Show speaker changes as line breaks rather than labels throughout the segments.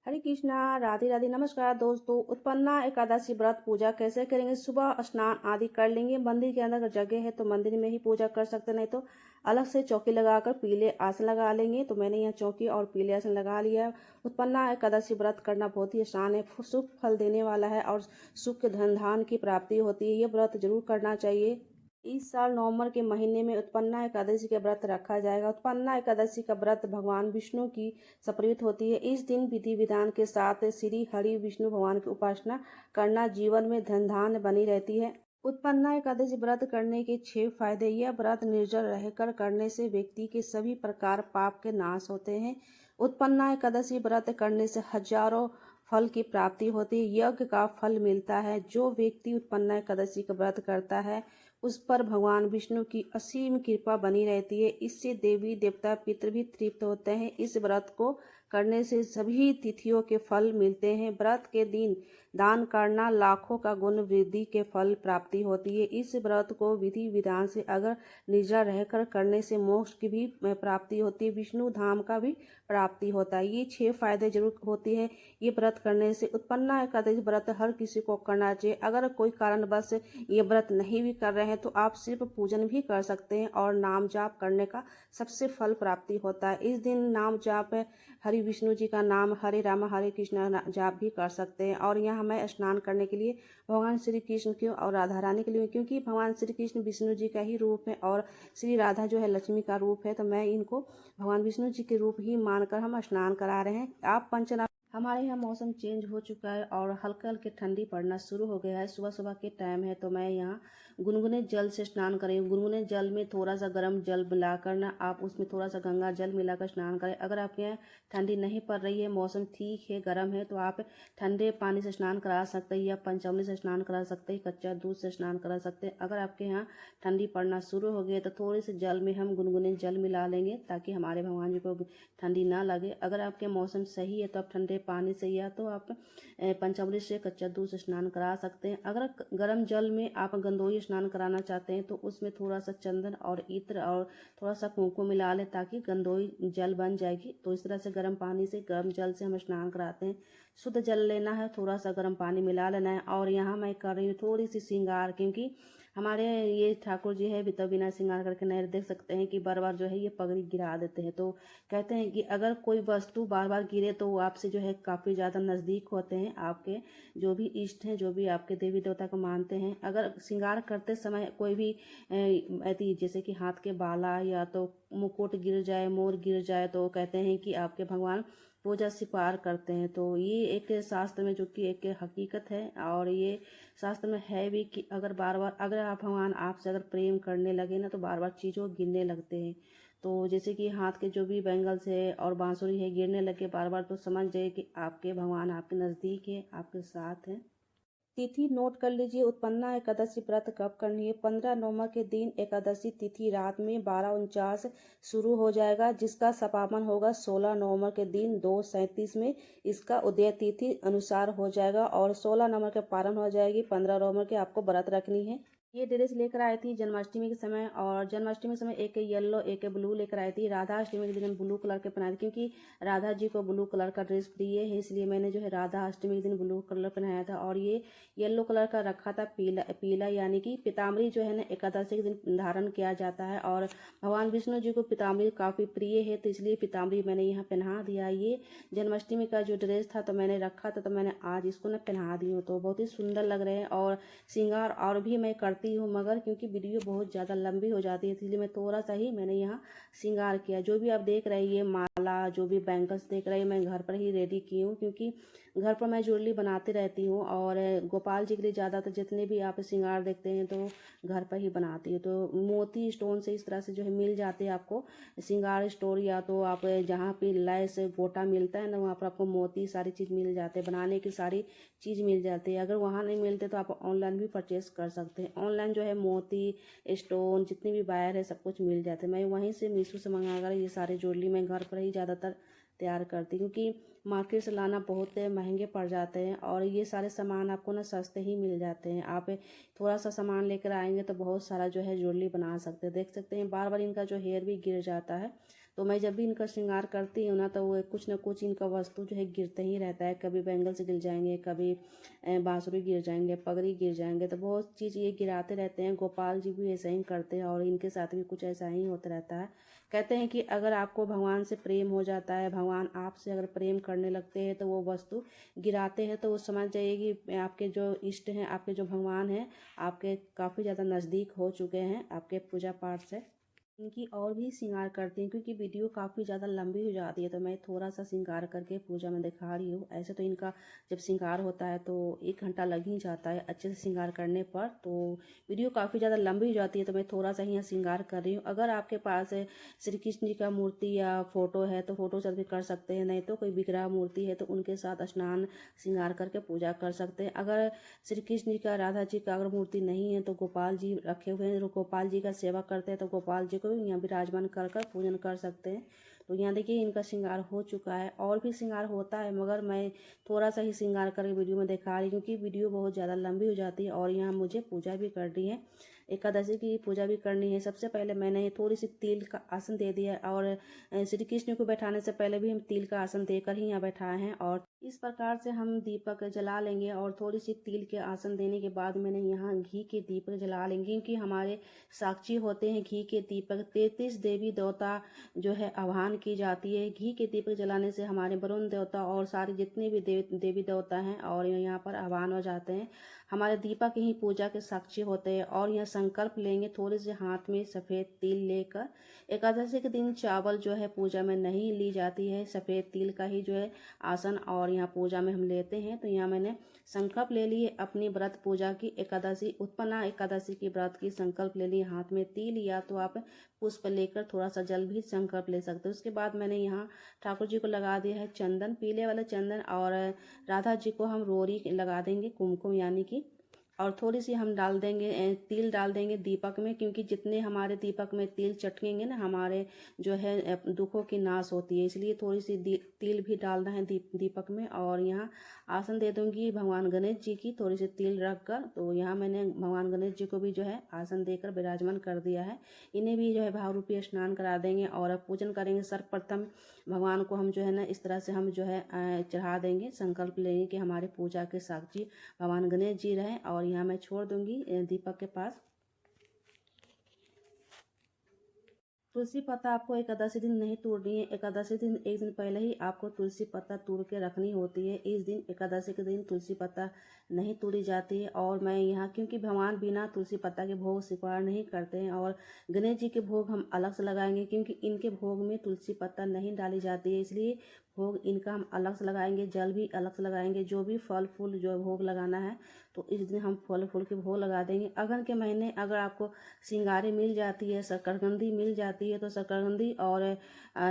हरे कृष्णा, राधे राधे। नमस्कार दोस्तों। उत्पन्ना एकादशी व्रत पूजा कैसे करेंगे? सुबह स्नान आदि कर लेंगे। मंदिर के अंदर अगर जगह है तो मंदिर में ही पूजा कर सकते, नहीं तो अलग से चौकी लगाकर पीले आसन लगा लेंगे। तो मैंने यहाँ चौकी और पीले आसन लगा लिया है। उत्पन्ना एकादशी व्रत करना बहुत ही आसान है, शुभ फल देने वाला है और सुख धन धान की प्राप्ति होती है। ये व्रत जरूर करना चाहिए। इस साल नवंबर के महीने में उत्पन्ना एकादशी का व्रत रखा जाएगा। उत्पन्ना एकादशी का व्रत भगवान विष्णु की समर्पित होती है। इस दिन विधि विधान के साथ श्री हरि विष्णु भगवान की उपासना करना जीवन में धन धान्य बनी रहती है। उत्पन्ना एकादशी व्रत करने के 6 फायदे। यह व्रत निर्जल रहकर करने से व्यक्ति के सभी प्रकार पाप के नाश होते हैं। उत्पन्ना एकादशी व्रत करने से हजारों फल की प्राप्ति होती है। यज्ञ का फल मिलता है। जो व्यक्ति उत्पन्ना एकादशी का व्रत करता है उस पर भगवान विष्णु की असीम कृपा बनी रहती है। इससे देवी देवता पितृ भी तृप्त होते हैं। इस व्रत को करने से सभी तिथियों के फल मिलते हैं। व्रत के दिन दान करना लाखों का गुण वृद्धि के फल प्राप्ति होती है। इस व्रत को विधि विधान से अगर निर्जल रहकर करने से मोक्ष की भी प्राप्ति होती है, विष्णु धाम का भी प्राप्ति होता है। ये 6 फायदे जरूर होती है ये व्रत करने से। उत्पन्ना एकादशी व्रत हर किसी को करना चाहिए। अगर कोई कारणवश ये व्रत नहीं भी कर रहे हैं तो आप सिर्फ पूजन भी कर सकते हैं और नाम जाप करने का सबसे फल प्राप्ति होता है। इस दिन नाम जाप हरि विष्णु जी का नाम हरे राम हरे कृष्ण जाप भी कर सकते हैं। और यहाँ मैं स्नान करने के लिए भगवान श्री कृष्ण क्यों और राधा रानी के लिए, क्योंकि भगवान श्री कृष्ण विष्णु जी का ही रूप है और श्री राधा जो है लक्ष्मी का रूप है, तो मैं इनको भगवान विष्णु जी के रूप ही मानकर हम स्नान करा रहे हैं। आप पंचनाम। हमारे यहाँ मौसम चेंज हो चुका है और हल्का हल्के ठंडी पड़ना शुरू हो गया है। सुबह सुबह के टाइम है तो मैं यहाँ गुनगुने जल से स्नान करें। गुनगुने जल में थोड़ा सा गर्म जल मिलाकर ना आप उसमें थोड़ा सा गंगा जल मिलाकर स्नान करें। अगर आपके यहाँ ठंडी नहीं पड़ रही है, मौसम ठीक है, गर्म है, तो आप ठंडे पानी से स्नान करा सकते हैं या पंचामृत से स्नान करा सकते हैं, कच्चा दूध से स्नान करा सकते हैं। अगर आपके यहाँ ठंडी पड़ना शुरू हो गई है तो थोड़ी सी जल में हम गुनगुने जल मिला लेंगे ताकि हमारे भगवान जी को ठंडी ना लगे। अगर आपके मौसम सही है तो आप ठंडे पानी से या तो आप पंचामृत से कच्चा दूध से स्नान करा सकते हैं। अगर गर्म जल में आप गंदोई स्नान कराना चाहते हैं तो उसमें थोड़ा सा चंदन और इत्र और थोड़ा सा कुंकुम मिला लें ताकि गंदोई जल बन जाएगी। तो इस तरह से गर्म पानी से, गर्म जल से हम स्नान कराते हैं। शुद्ध जल लेना है, थोड़ा सा गर्म पानी मिला लेना है। और यहाँ मैं कर रही हूँ थोड़ी सी श्रृंगार, क्योंकि हमारे ये ठाकुर जी है तो बिना श्रृंगार करके नहीं देख सकते हैं कि बार बार जो है ये पगड़ी गिरा देते हैं। तो कहते हैं कि अगर कोई वस्तु बार बार गिरे तो वो आपसे जो है काफ़ी ज़्यादा नज़दीक होते हैं, आपके जो भी इष्ट हैं, जो भी आपके देवी देवता को मानते हैं। अगर श्रृंगार करते समय कोई भी ऐसी जैसे कि हाथ के बाला या तो मुकुट गिर जाए, मोर गिर जाए, तो कहते हैं कि आपके भगवान पूजा स्वीकार करते हैं। तो ये एक शास्त्र में जो कि एक हकीकत है और ये शास्त्र में है भी कि अगर बार बार अगर आप भगवान आपसे अगर प्रेम करने लगे ना तो बार बार चीज़ों गिरने लगते हैं। तो जैसे कि हाथ के जो भी बैंगल्स है और बांसुरी है गिरने लगे बार बार, तो समझ जाइए कि आपके भगवान आपके नज़दीक है, आपके साथ हैं। तिथि नोट कर लीजिए। उत्पन्ना एकादशी व्रत कब करनी है? 15 नवंबर के दिन एकादशी तिथि रात में 12:49 शुरू हो जाएगा, जिसका समापन होगा 16 नवंबर के दिन 2:37 में। इसका उदय तिथि अनुसार हो जाएगा और 16 नवंबर के पारण हो जाएगी। 15 नवंबर के आपको व्रत रखनी है। ये ड्रेस लेकर आई थी जन्माष्टमी के समय, और जन्माष्टमी के समय एक येलो एक ब्लू लेकर आई थी। राधा अष्टमी के दिन ब्लू कलर के पहनाई थी, क्योंकि राधा जी को ब्लू कलर का ड्रेस प्रिय है, इसलिए मैंने जो है राधा अष्टमी के दिन ब्लू कलर पहनाया था। और ये येलो कलर का रखा था पीला पीला, यानी कि पीताम्बरी जो है ना एकादशी के दिन धारण किया जाता है और भगवान विष्णु जी को पीताम्बरी काफ़ी प्रिय है, तो इसलिए पीताम्बरी मैंने यहाँ पहना दिया। ये जन्माष्टमी का जो ड्रेस था तो मैंने रखा था, तो मैंने आज इसको ना पहना दी हूँ। तो बहुत ही सुंदर लग रहे हैं। और श्रृंगार और भी मैं करती हूँ, मगर क्योंकि वीडियो बहुत ज़्यादा लंबी हो जाती है इसलिए मैं थोड़ा सा ही मैंने यहाँ श्रृंगार किया। जो भी आप देख रहे हैं ये माला, जो भी बैंगल्स देख रहे हैं, मैं घर पर ही रेडी की हूँ, क्योंकि घर पर मैं ज्वेलरी बनाती रहती हूँ और गोपाल जी के लिए ज़्यादातर जितने भी आप श्रृंगार देखते हैं तो घर पर ही बनाती हूँ। तो मोती स्टोन से इस तरह से जो है मिल जाते हैं आपको श्रृंगार स्टोर, या तो आप जहाँ पे लैस गोटा मिलता है ना वहाँ पर आपको मोती सारी चीज़ मिल जाते हैं, बनाने की सारी चीज़ मिल जाती है। अगर वहाँ नहीं मिलते तो आप ऑनलाइन भी परचेस कर सकते हैं। ऑनलाइन जो है मोती स्टोन जितनी भी वायर है सब कुछ मिल जाते हैं। मैं वहीं से मीशो से मंगा कर ये सारे ज्वेलरी मैं घर पर ही ज़्यादातर तैयार करती हूँ, क्योंकि मार्केट से लाना बहुत महंगे पड़ जाते हैं और ये सारे सामान आपको ना सस्ते ही मिल जाते हैं। आप थोड़ा सा सामान लेकर आएंगे तो बहुत सारा जो है ज्वेलरी बना सकते हैं। देख सकते हैं बार बार इनका जो हेयर भी गिर जाता है, तो मैं जब भी इनका श्रृंगार करती हूँ ना, तो वो कुछ ना कुछ इनका वस्तु जो है गिरते ही रहता है। कभी बैंगल्स गिर जाएंगे, कभी बांसुरी गिर जाएंगे, पगड़ी गिर जाएंगे, तो बहुत चीज़ ये गिराते रहते हैं। गोपाल जी भी ऐसा ही करते हैं और इनके साथ भी कुछ ऐसा ही होता रहता है। कहते हैं कि अगर आपको भगवान से प्रेम हो जाता है, भगवान आपसे अगर प्रेम करने लगते हैं, तो वो वस्तु गिराते हैं तो वो समझ जाइए कि आपके जो इष्ट हैं, आपके जो भगवान हैं, आपके काफ़ी ज़्यादा नज़दीक हो चुके हैं आपके पूजा पाठ से। इनकी और भी श्रृंगार करती हूँ, क्योंकि वीडियो काफ़ी ज़्यादा लंबी हो जाती है, तो मैं थोड़ा सा श्रृंगार करके पूजा में दिखा रही हूँ। ऐसे तो इनका जब श्रृंगार होता है तो 1 घंटा लग ही जाता है अच्छे से श्रृंगार करने पर, तो वीडियो काफ़ी ज़्यादा लंबी हो जाती है, तो मैं थोड़ा सा ही यहाँ श्रृंगार कर रही हूँ। अगर आपके पास श्री कृष्ण जी का मूर्ति या फोटो है तो फोटो से भी कर सकते हैं, नहीं तो कोई विग्रह मूर्ति है तो उनके साथ स्नान श्रृंगार करके पूजा कर सकते हैं। अगर श्री कृष्ण जी का, राधा जी का अगर मूर्ति नहीं है तो गोपाल जी रखे हुए हैं, तो गोपाल जी का सेवा करते हैं, तो गोपाल जी को यहाँ विराजमान कर कर पूजन कर सकते हैं। तो यहाँ देखिए इनका श्रृंगार हो चुका है, और भी श्रृंगार होता है, मगर मैं थोड़ा सा ही श्रृंगार करके वीडियो में दिखा रही हूँ, क्योंकि वीडियो बहुत ज़्यादा लंबी हो जाती है और यहाँ मुझे पूजा भी करनी है, एकादशी की पूजा भी करनी है। सबसे पहले मैंने थोड़ी सी तिल का आसन दे दिया है, और श्री कृष्ण को बैठाने से पहले भी हम तिल का आसन देकर ही यहाँ बैठाए हैं। और इस प्रकार से हम दीपक जला लेंगे, और थोड़ी सी तिल के आसन देने के बाद मैंने यहाँ घी के दीपक जला लेंगे, क्योंकि हमारे साक्षी होते हैं घी के दीपक। 33 देवी देवता जो है आह्वान की जाती है। घी के दीपक जलाने से हमारे वरुण देवता और सारे जितने भी देवी देवता हैं और यहाँ पर आह्वान हो जाते हैं। हमारे दीपक ही पूजा के साक्षी होते हैं। और यह संकल्प लेंगे थोड़े से हाथ में सफ़ेद तिल लेकर। एकादशी के दिन चावल जो है पूजा में नहीं ली जाती है, सफ़ेद तिल का ही जो है आसन और यहाँ पूजा में हम लेते हैं। तो यहाँ मैंने संकल्प ले लिए अपनी व्रत पूजा की, एकादशी उत्पन्ना एकादशी की व्रत की संकल्प ले लिए। हाथ में तिल या तो आप पुष्प लेकर थोड़ा सा जल भी संकल्प ले सकते हो। उसके बाद मैंने यहाँ ठाकुर जी को लगा दिया है चंदन, पीले वाला चंदन, और राधा जी को हम रोरी लगा देंगे, कुमकुम यानी कि, और थोड़ी सी हम डाल देंगे तिल डाल देंगे दीपक में, क्योंकि जितने हमारे दीपक में तिल चटकेंगे ना, हमारे जो है दुखों की नाश होती है, इसलिए थोड़ी सी तिल भी डालना है दीपक में। और यहाँ आसन दे दूंगी भगवान गणेश जी की, थोड़ी सी तिल रख कर। तो यहाँ मैंने भगवान गणेश जी को भी जो है आसन देकर विराजमान कर दिया है। इन्हें भी जो है भाव रूपी स्नान करा देंगे और पूजन करेंगे। सर्वप्रथम भगवान को हम जो है ना इस तरह से हम जो है चढ़ा देंगे, संकल्प लेंगे कि हमारे पूजा के साक्षी भगवान गणेश जी रहें। और यहाँ मैं छोड़ दूंगी दीपक के पास। तुलसी पत्ता आपको एकादशी दिन नहीं तोड़नी है। एकादशी दिन एक दिन पहले ही आपको तुलसी पत्ता तोड़ के रखनी होती है। इस दिन एकादशी के दिन तुलसी पत्ता नहीं तोड़ी जाती है। और मैं यहाँ, क्योंकि भगवान बिना तुलसी पत्ता के भोग स्वीकार नहीं करते हैं, और गणेश जी के भोग हम अलग से लगाएंगे, क्योंकि इनके भोग में तुलसी पत्ता नहीं डाली जाती है, इसलिए भोग इनका हम अलग से लगाएंगे। जल भी अलग से लगाएंगे। जो भी फल फूल जो भोग लगाना है तो इस दिन हम फल फूल के भोग लगा देंगे। अगन के महीने अगर आपको सिंगारे मिल जाती है, शकरकंदी मिल जाती है, तो शकरकंदी और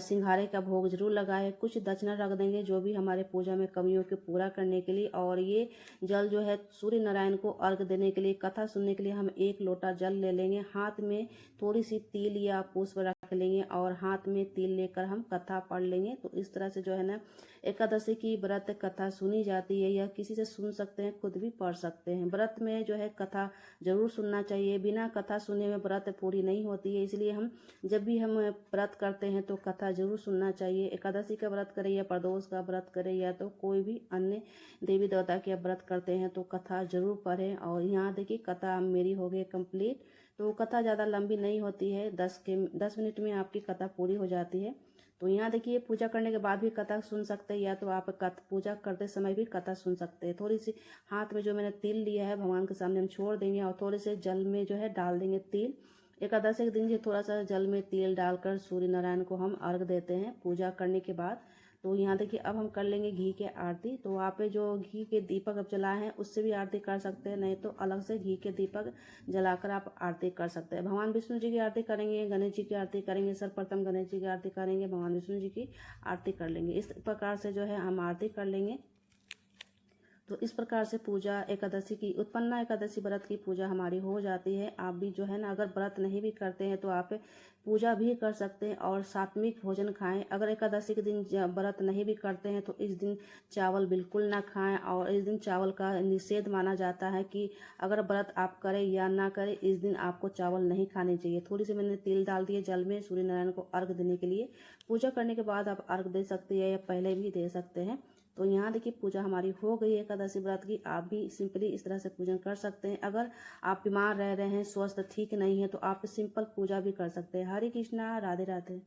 सिंघारे का भोग जरूर लगाए। कुछ दक्षिणा रख देंगे जो भी हमारे पूजा में कमियों को पूरा करने के लिए। और ये जल जो है सूर्य नारायण को अर्घ देने के लिए, कथा सुनने के लिए हम 1 लोटा जल ले लेंगे। हाथ में थोड़ी सी तिल या पुष्प रख लेंगे और हाथ में तिल लेकर हम कथा पढ़ लेंगे। तो इस तरह से जो है ना एकादशी की व्रत कथा सुनी जाती है, या किसी से सुन सकते हैं, खुद भी पढ़ सकते हैं। व्रत में जो है कथा जरूर सुनना चाहिए, बिना कथा सुने में व्रत पूरी नहीं होती है। इसलिए हम जब भी हम व्रत करते हैं तो कथा जरूर सुनना चाहिए। एकादशी का व्रत करें या प्रदोष का व्रत करें या तो कोई भी अन्य देवी देवता के व्रत करते हैं तो कथा जरूर पढ़ें। और यहाँ देखिए कथा मेरी हो गई कंप्लीट। तो कथा ज़्यादा लंबी नहीं होती है, 10 मिनट में आपकी कथा पूरी हो जाती है। तो यहाँ देखिए पूजा करने के बाद भी कथा सुन सकते हैं, या तो आप पूजा करते समय भी कथा सुन सकते हैं। थोड़ी सी हाथ में जो मैंने तिल लिया है भगवान के सामने हम छोड़ देंगे, और थोड़े से जल में जो है डाल देंगे तिल। एकादशी के दिन जो थोड़ा सा जल में तिल डालकर सूर्य नारायण को हम अर्घ देते हैं पूजा करने के बाद। तो यहाँ देखिए अब हम कर लेंगे घी के आरती। तो आप जो घी के दीपक अब जलाए हैं उससे भी आरती कर सकते हैं, नहीं तो अलग से घी के दीपक जलाकर आप आरती कर सकते हैं। भगवान विष्णु जी की आरती करेंगे, गणेश जी की आरती करेंगे। सर्वप्रथम गणेश जी की आरती करेंगे, भगवान विष्णु जी की आरती कर लेंगे। इस प्रकार से जो है हम आरती कर लेंगे। तो इस प्रकार से पूजा एकादशी की, उत्पन्ना एकादशी व्रत की पूजा हमारी हो जाती है। आप भी जो है ना, अगर व्रत नहीं भी करते हैं तो आप पूजा भी कर सकते हैं और सात्विक भोजन खाएं। अगर एकादशी के दिन व्रत नहीं भी करते हैं तो इस दिन चावल बिल्कुल ना खाएं, और इस दिन चावल का निषेध माना जाता है कि अगर व्रत आप करें या ना करें, इस दिन आपको चावल नहीं खाने चाहिए। थोड़ी सी मैंने तिल डाल दिए जल में सूर्य नारायण को अर्घ देने के लिए। पूजा करने के बाद आप अर्घ दे सकते हैं या पहले भी दे सकते हैं। तो यहाँ देखिए पूजा हमारी हो गई है एकादशी व्रत की। आप भी सिंपली इस तरह से पूजन कर सकते हैं। अगर आप बीमार रह रहे हैं, स्वस्थ ठीक नहीं है, तो आप सिंपल पूजा भी कर सकते हैं। हरे कृष्णा, राधे राधे।